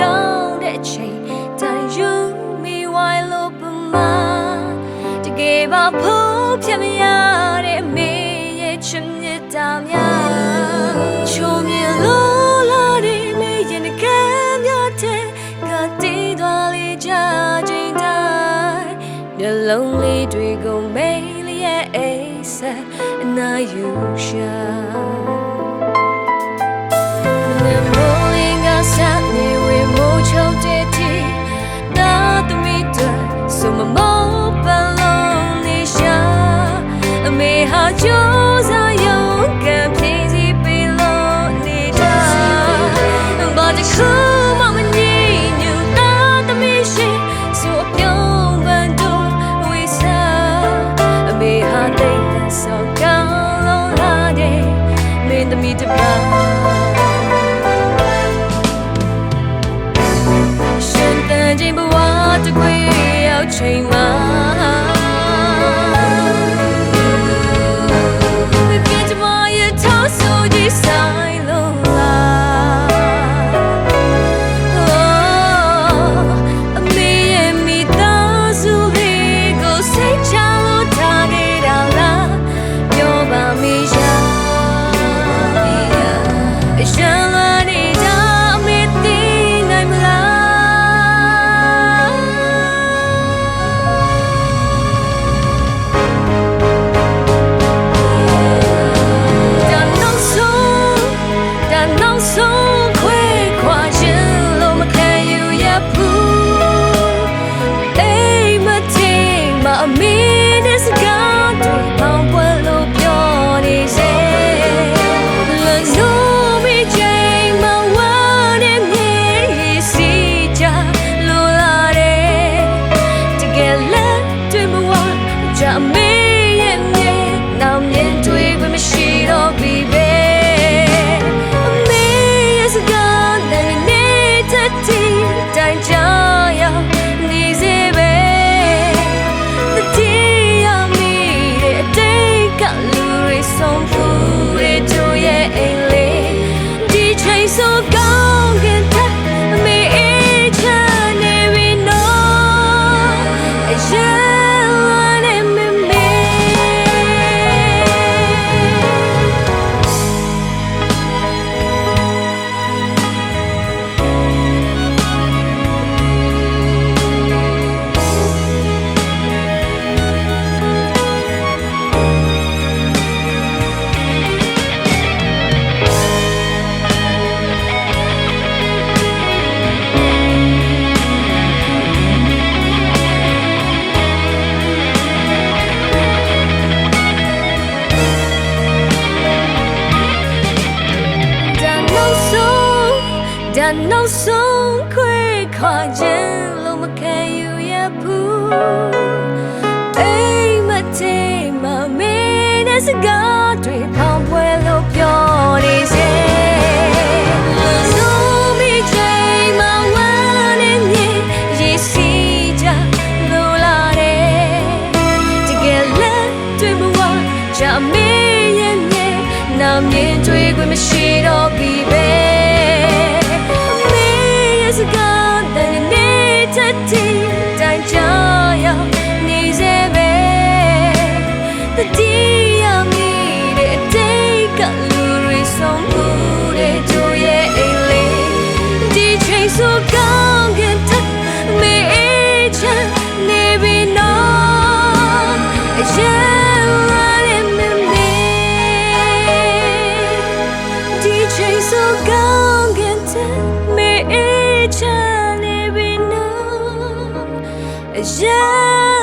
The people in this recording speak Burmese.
ကောင်းတဲ့အချိန်တိုင်ယူမိဝိုင်းလို့ပမာတကယ်ပါဖို့ဖြစ်မရတဲ့မေရဲ့ချစ်မြတ်တာများချုံမြင်လို့လာတဲ့မေရင်ကံများတဲ့ကတည်သွားလေကြချိန်တိုင်းမျက်လုံးလေးတွေကိုမေးလျက်အိဆက်အနာယူရှာ就在勇敢平息被落你的把这苦梦们你扭打的迷信所有温度为啥没哈对的手高楼拉的没得米的吧现在进不完的归要吹吗နောက်ဆုံးခွေခွာခြင်းလို့မခံယူရဘူးအိမ်မထဲမှာမင်းနဲ့စကားတွေပေါင်းပွဲလို့ပြောနေစေလုံးမိချိန်မှာဝမ်းနဲ့မြေရေစီကြလိုလာတယ်တကယ်လက်တွေ့မဝချာမေးရဲ့မြေနာမြင်တွေ့ခွင့်မရှိတော့ပြီပဲYeah